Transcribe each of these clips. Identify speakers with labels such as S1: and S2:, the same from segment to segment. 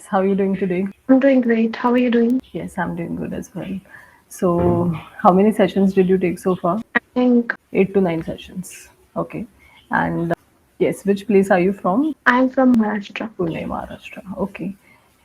S1: How are you doing today?
S2: I'm doing great. How are you doing?
S1: Yes, I'm doing good as well. So, how many sessions did you take so far?
S2: I think
S1: 8 to 9 sessions. Okay. And yes, which place are you from?
S2: I'm from Maharashtra.
S1: Pune, Maharashtra. Okay.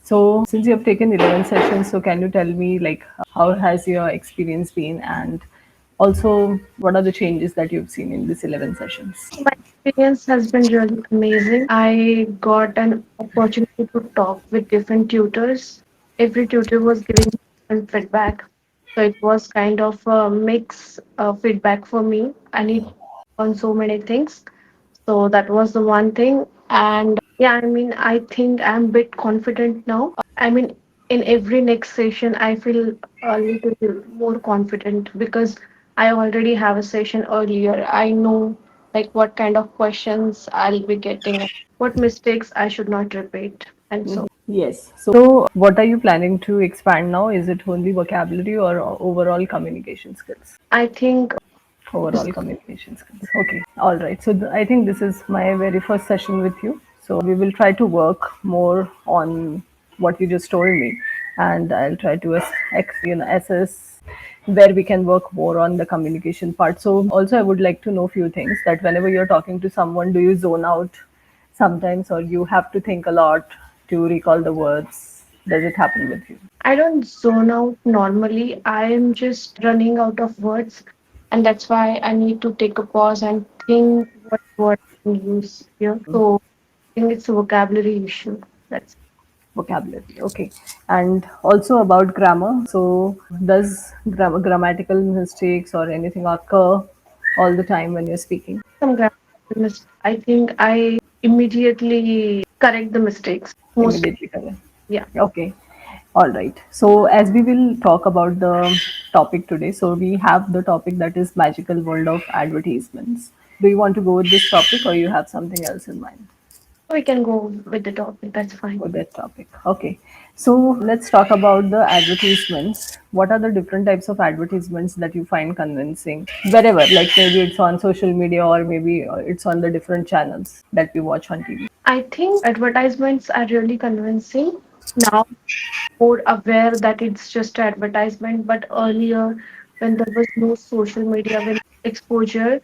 S1: So, since you have taken 11 sessions, so can you tell me like how has your experience been, and also what are the changes that you've seen in these 11 sessions?
S2: My experience has been really amazing. I got an opportunity to talk with different tutors. Every tutor was giving different feedback. So it was kind of a mix feedback for me. I need on so many things. So that was the one thing. And yeah, I mean, I think I'm a bit confident now. I mean, in every next session, I feel a little more confident because I already have a session earlier. I know like what kind of questions I'll be getting, what mistakes I should not repeat, and so.
S1: Yes. So, what are you planning to expand now? Is it only vocabulary or overall communication skills?
S2: I think
S1: Overall communication skills. Okay. All right. So, I think this is my very first session with you. So, we will try to work more on what you just told me, and I'll try to assess where we can work more on the communication part. So, also, I would like to know few things that whenever you're talking to someone, do you zone out sometimes, or you have to think a lot to recall the words? Does it happen with you?
S2: I don't zone out normally. I am just running out of words, and that's why I need to take a pause and think what word I can use here. So I think it's a vocabulary issue. That's
S1: Vocabulary. Okay. And also about grammar. So, does grammatical mistakes or anything occur all the time when you're speaking?
S2: some grammar I think I immediately correct the mistakes. Most,
S1: Immediately correct.
S2: yeah.
S1: Okay. All right. So, as we will talk about the topic today, so we have the topic that is magical world of advertisements. Do you want to go with this topic, or you have something else in mind?
S2: We can go with the topic. That's fine.
S1: For that topic. Okay. So let's talk about the advertisements. What are the different types of advertisements that you find convincing? Wherever, like maybe it's on social media or maybe it's on the different channels that we watch on TV.
S2: I think advertisements are really convincing now. More aware that it's just advertisement, but earlier when there was no social media, when exposure,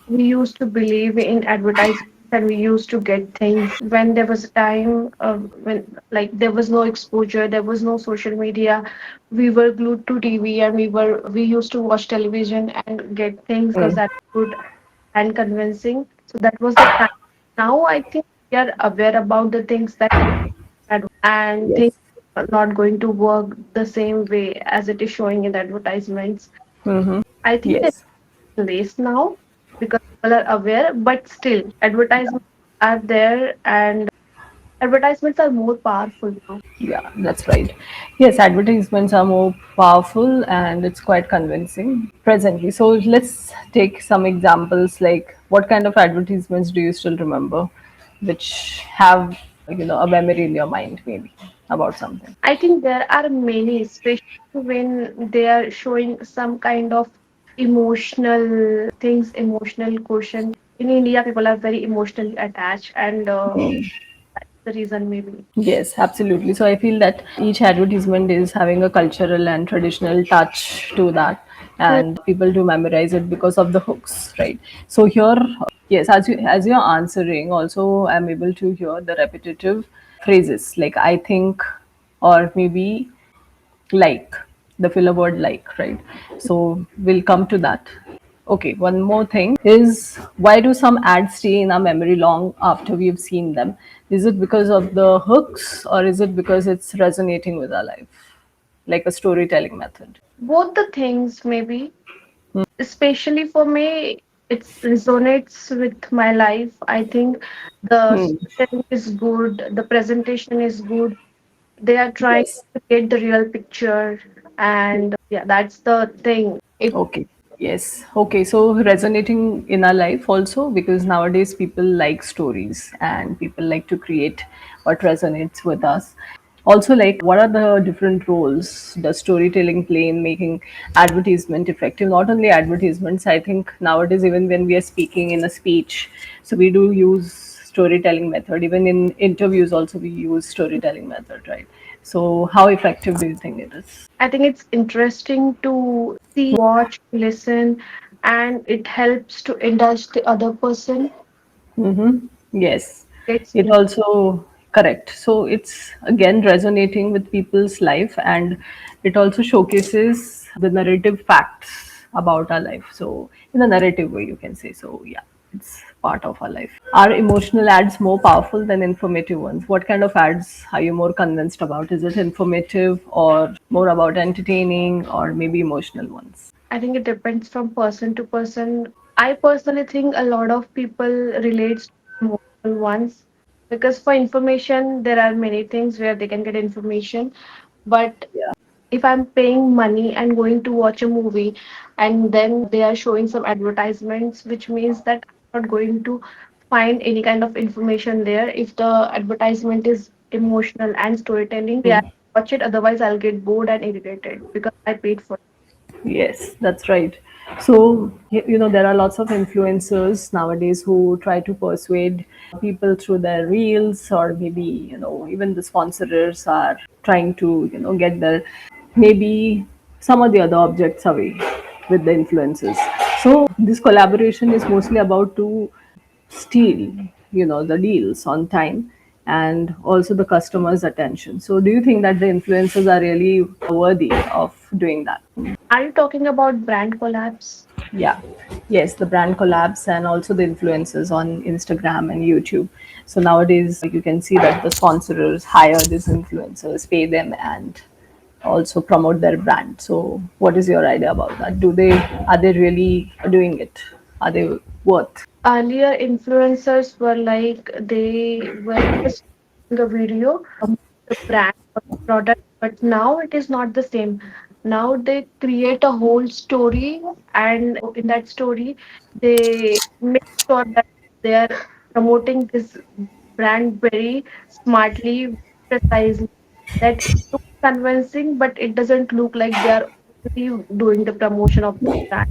S2: we used to believe in advertisements and we used to get things when there was a time when like there was no exposure, there was no social media, we were glued to TV and we used to watch television and get things because
S1: Mm.
S2: that was good and convincing. So that was the time. Now I think we are aware about the things that and things
S1: Yes.
S2: are not going to work the same way as it is showing in the advertisements.
S1: Mm-hmm.
S2: I think there's
S1: Yes.
S2: place now because people are aware, but still advertisements are there and advertisements are more powerful now.
S1: Yeah, that's right. Yes, advertisements are more powerful and it's quite convincing presently. So let's take some examples like what kind of advertisements do you still remember which have a memory in your mind maybe about something.
S2: I think there are many, especially when they are showing some kind of emotional things, emotional quotient. In India, people are very emotionally attached, and that's the reason maybe.
S1: Yes, absolutely. So I feel that each advertisement is having a cultural and traditional touch to that, and people do memorize it because of the hooks, right? So here, yes, as you're answering, also I'm able to hear the repetitive phrases like I think, or maybe like the filler word like, right? So we'll come to that. Okay, one more thing is why do some ads stay in our memory long after we've seen them? Is it because of the hooks or is it because it's resonating with our life, like a storytelling method?
S2: Both the things maybe, especially for me, it resonates with my life. I think the
S1: Hmm.
S2: storytelling is good, the presentation is good. They are trying
S1: Yes.
S2: to get the real picture, and yeah, that's the thing. It
S1: Okay. Yes. Okay. So resonating in our life also because nowadays people like stories and people like to create what resonates with us. Also, like, what are the different roles does storytelling play in making advertisement effective? Not only advertisements, I think nowadays, even when we are speaking in a speech, so we do use storytelling method. Even in interviews, also we use storytelling method, right? So, how effective do you think it is?
S2: I think it's interesting to see, watch, listen, and it helps to indulge the other person.
S1: Mm-hmm. Yes,
S2: It's
S1: it also correct. So it's again resonating with people's life, and it also showcases the narrative facts about our life. So in a narrative way, you can say. So yeah, it's part of our life. Are emotional ads more powerful than informative ones? What kind of ads are you more convinced about? Is it informative or more about entertaining or maybe emotional ones?
S2: I think it depends from person to person. I personally think a lot of people relates to emotional ones because for information there are many things where they can get information. But
S1: Yeah.
S2: if I'm paying money and going to watch a movie and then they are showing some advertisements, which means that I'm not going to find any kind of information there. If the advertisement is emotional and storytelling, yeah, watch it. Otherwise, I'll get bored and irritated because I paid for it.
S1: Yes, that's right. So, there are lots of influencers nowadays who try to persuade people through their reels, or maybe, even the sponsors are trying to, get their maybe some of the other objects away with the influencers. So, this collaboration is mostly about to steal, the deals on time and also the customer's attention. So, do you think that the influencers are really worthy of doing that?
S2: Are you talking about brand collabs?
S1: Yeah. Yes, the brand collabs and also the influencers on Instagram and YouTube. So nowadays you can see that the sponsors hire these influencers, pay them, and also promote their brand. So what is your idea about that? Are they really doing it? Are they worth?
S2: Earlier, influencers were like they were just doing a video about the brand or product, but now it is not the same. Now they create a whole story, and in that story, they make sure that they are promoting this brand very smartly, precisely, that it looks convincing, but it doesn't look like they are only doing the promotion of the brand.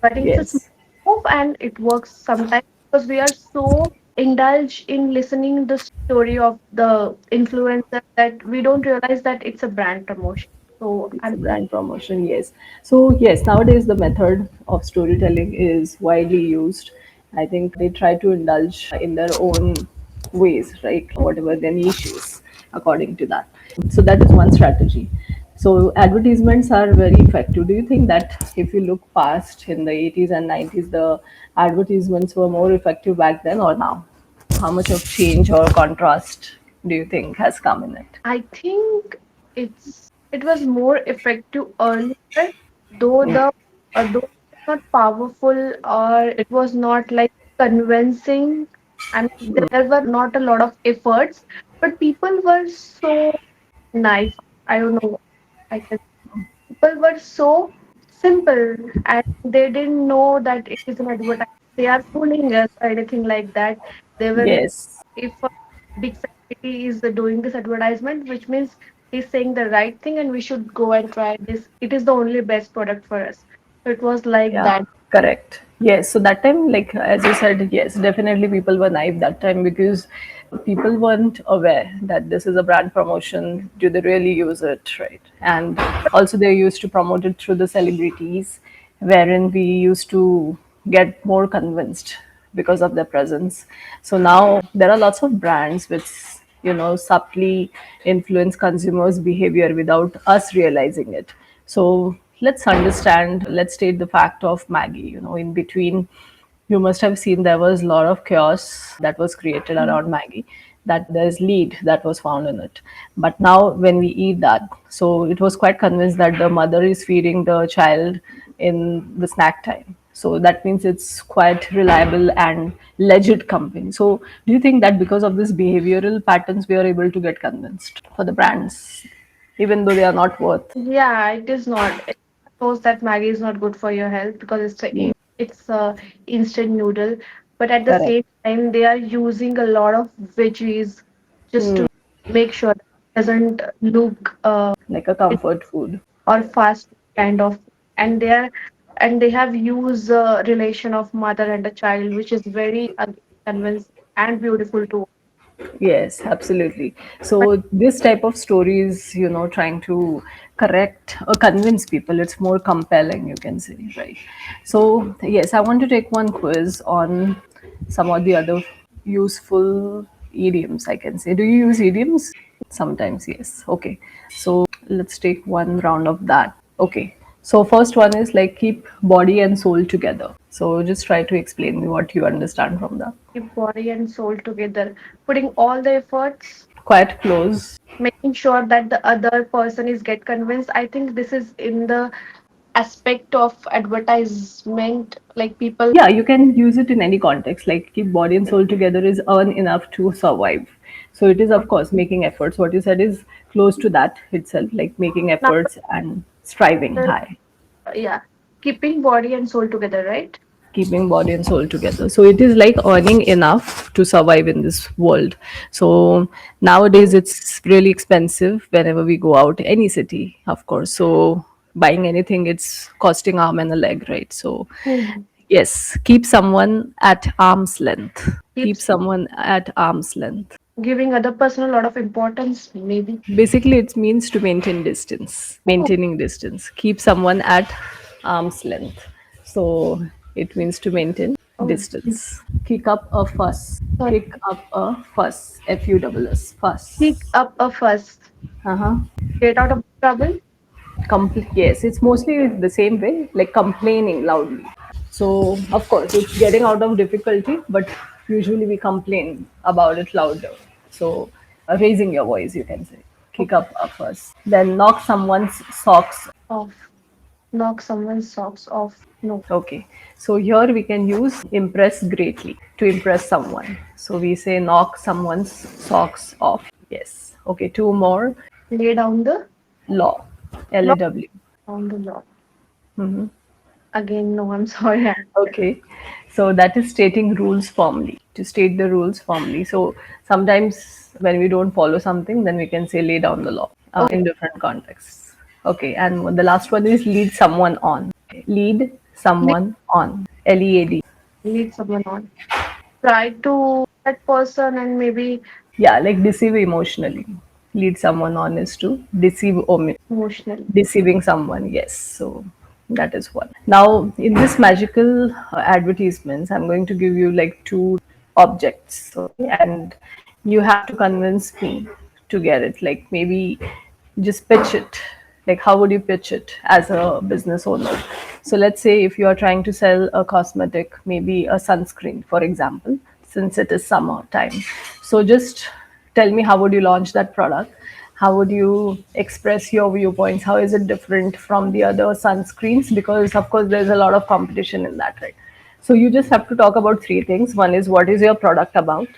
S2: So I think it's a small
S1: Yes.
S2: move and it works sometimes because we are so indulged in listening the story of the influencer that we don't realize that it's a brand promotion. So
S1: It's a
S2: I'm
S1: brand promotion, yes. So, yes, nowadays the method of storytelling is widely used. I think they try to indulge in their own ways, right? Whatever their niche is, according to that. So, that is one strategy. So, advertisements are very effective. Do you think that if you look past in the 80s and 90s, the advertisements were more effective back then or now? How much of change or contrast do you think has come in it?
S2: I think it was more effective earlier, though the though it was not powerful or it was not like convincing. I mean, there were not a lot of efforts, but people were so naive. I don't know. I can people were so simple and they didn't know that it is an advertisement. They are fooling us or anything like that. They were like,
S1: Yes.
S2: if a big celebrity is doing this advertisement, which means he's saying the right thing and we should go and try this. It is the only best product for us. So it was like
S1: Yeah,
S2: that.
S1: correct. Yes. So that time, like as you said, yes, definitely people were naive that time because people weren't aware that this is a brand promotion. Do they really use it, right? And also they used to promote it through the celebrities, wherein we used to get more convinced because of their presence. So now there are lots of brands which subtly influence consumers' behavior without us realizing it. So let's state the fact of Maggie. In between, you must have seen there was a lot of chaos that was created around Maggie, that there's lead that was found in it. But now when we eat that, so it was quite convinced that the mother is feeding the child in the snack time. So that means it's quite reliable and legit company. So do you think that because of this behavioral patterns we are able to get convinced for the brands, even though they are not worth?
S2: Yeah, it is not. It knows that Maggie is not good for your health because
S1: Mm.
S2: it's a instant noodle. But at the
S1: Correct.
S2: same time, they are using a lot of veggies just
S1: Hmm.
S2: to make sure that it doesn't look
S1: Like a comfort food.
S2: or fast food kind of. And they are and they have used relation of mother and a child, which is very convincing. and beautiful too.
S1: Yes, absolutely. So this type of stories, trying to correct or convince people, it's more compelling, you can say, right? So yes, I want to take one quiz on some of the other useful idioms, I can say. Do you use idioms? Sometimes, yes. Okay. So let's take one round of that. Okay. So first one is like keep body and soul together. So just try to explain me what you understand from that.
S2: Keep body and soul together, putting all the efforts,
S1: Quite close.
S2: making sure that the other person is get convinced. I think this is in the aspect of advertisement, like people.
S1: Yeah, you can use it in any context. Like keep body and soul together is earn enough to survive. So it is, of course, making efforts. What you said is close to that itself, like making
S2: Now,
S1: efforts and striving high.
S2: yeah, keeping body and soul together, right?
S1: Keeping body and soul together. So it is like earning enough to survive in this world. So nowadays it's really expensive whenever we go out, any city, of course. So buying anything, it's costing arm and a leg, right? So
S2: Mhm.
S1: yes, keep someone at arm's length. Keep
S2: Keeps
S1: someone at arm's length.
S2: giving other person a lot of importance, maybe.
S1: Basically, it means to maintain distance,
S2: Oh,
S1: maintaining distance. Keep someone at arm's length. So it means to maintain
S2: oh,
S1: distance. Kick up a fuss.
S2: sorry.
S1: Kick up a fuss. Fuss.
S2: Pick
S1: Fuss.
S2: up a fuss,
S1: Uh-huh.
S2: get out of trouble.
S1: Yes, it's mostly the same way, like complaining loudly. So, of course, it's getting out of difficulty, but usually we complain about it louder. So, raising your voice, you can say. Kick
S2: Okay,
S1: up a fuss. Then knock someone's socks.
S2: off. Knock someone's socks off. No.
S1: Okay. So, here we can use impress greatly to impress someone. So, we say knock someone's socks off. Yes. Okay. Two more.
S2: Lay down the
S1: Law.
S2: law.
S1: LAW.
S2: Down the law. Again, no, I'm sorry.
S1: Okay, so that is stating rules formally, to state the rules formally. So sometimes when we don't follow something, then we can say lay down the law
S2: Okay,
S1: in different contexts. Okay, and the last one is lead someone on. Okay. Lead
S2: lead,
S1: someone on. LEAD.
S2: lead someone on. Try to that person and maybe
S1: Yeah, like deceive emotionally. Lead someone on is to deceive
S2: emotionally.
S1: deceiving someone, yes. So that is one. Now in this magical advertisements, I'm going to give you like two objects, okay, and you have to convince me to get it. Like maybe just pitch it. Like how would you pitch it as a business owner? So let's say if you are trying to sell a cosmetic, maybe a sunscreen for example, since it is summer time. So just tell me, how would you launch that product? How would you express your viewpoints? How is it different from the other sunscreens? Because of course there's a lot of competition in that, right? So you just have to talk about three things. One is what is your product about?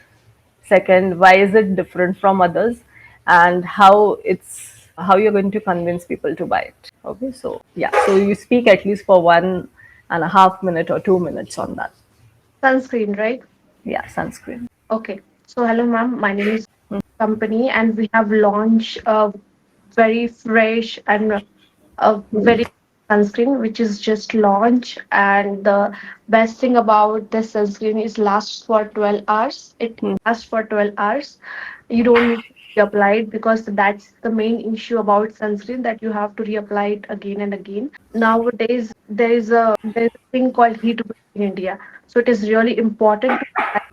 S1: Second, why is it different from others? And how you're going to convince people to buy it. Okay, so yeah, so you speak at least for 1.5 minutes or 2 minutes on that.
S2: Sunscreen, right?
S1: Yeah, sunscreen.
S2: Okay. So hello, ma'am. My name is company, and we have launched a very fresh and a very sunscreen which is just launched. And the best thing about this sunscreen is lasts for 12 hours. It lasts for 12 hours. You don't need to reapply it because that's the main issue about sunscreen, that you have to reapply it again and again. Nowadays there is a thing called heat wave in India, so it is really important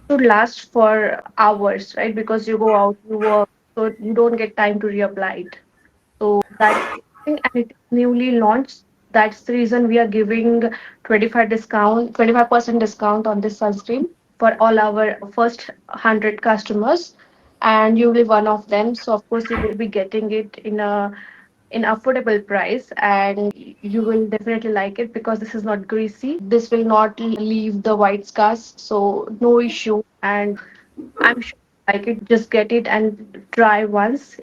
S2: to last for hours, right? Because you go out, you work, so you don't get time to reapply it. So that's the thing, and it is newly launched. That's the reason we are giving 25% discount on this sunscreen for all our first 100 customers, and you will be one of them. So of course you will be getting it in affordable price, and you will definitely like it because this is not greasy. This will not leave the white scars, so no issue. And I'm sure you like it. Just get it and try once.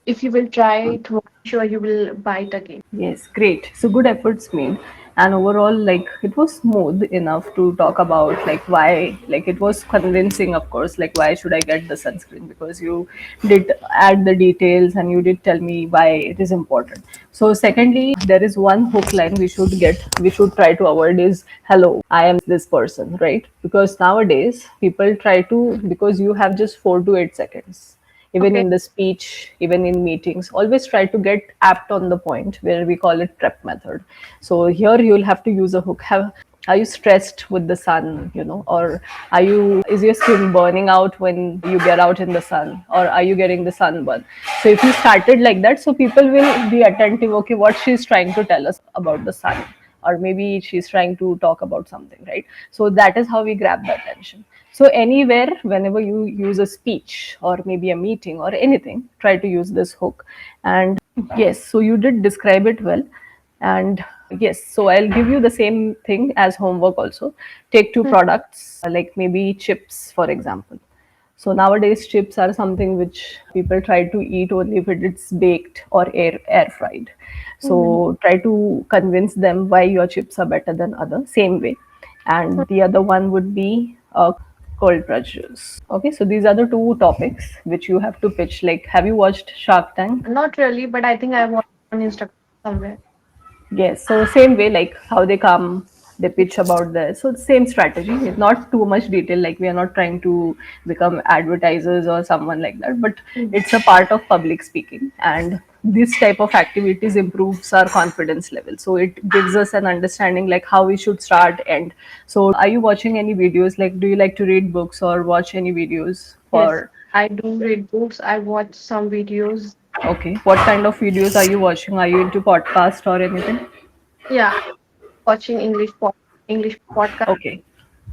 S2: If you will try it, I'm sure you will buy it again.
S1: Yes, great. So good efforts made. and overall, like, it was smooth enough to talk about, like, why, like, it was convincing, of course, like, why should I get the sunscreen, because you did add the details and you did tell me why it is important. So secondly, there is one hook line we should try to avoid is, hello, I am this person, right? Because nowadays people try to, because you have just 4 to 8 seconds, even
S2: Okay.
S1: in the speech, even in meetings, always try to get apt on the point, where we call it prep method. So here you'll have to use a hook. Are you stressed with the sun, or is your skin burning out when you get out in the sun, or are you getting the sunburn? So if you started like that, so people will be attentive, okay, what she's trying to tell us about the sun, or maybe she's trying to talk about something, right? So that is how we grab the attention. So anywhere, whenever you use a speech or maybe a meeting or anything, try to use this hook. And yes, so you did describe it well. And yes, so I'll give you the same thing as homework also. Take two
S2: Hmm.
S1: products, like maybe chips, for example. So nowadays, chips are something which people try to eat only if it's baked or air fried.
S2: Hmm.
S1: So try to convince them why your chips are better than other. Same way, and the other one would be cold pressures. Okay, so these are the two topics which you have to pitch. Like, have you watched Shark Tank?
S2: Not really, but I think I watched on Instagram somewhere.
S1: Yes, so same way, like how they come, they pitch about this. So same strategy. It's not too much detail. Like, we are not trying to become advertisers or someone like that, but
S2: Hmm.
S1: it's a part of public speaking, and this type of activities improves our confidence level. So it gives us an understanding like how we should start, end. So are you watching any videos? Like, do you like to read books or watch any videos
S2: Yes,
S1: for?
S2: I do read books. I watch some videos.
S1: Okay, what kind of videos are you watching? Are you into podcast or anything?
S2: Yeah, watching English podcast.
S1: Okay.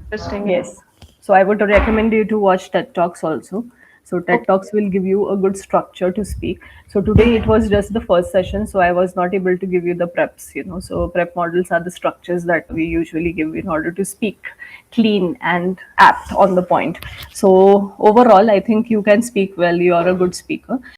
S2: Interesting.
S1: Yes. So I would recommend you to watch TED Talks also. So TED
S2: Okay.
S1: Talks will give you a good structure to speak. So today it was just the first session, so I was not able to give you the preps. So prep models are the structures that we usually give in order to speak clean and apt on the point. So overall, I think you can speak well. You are a good speaker.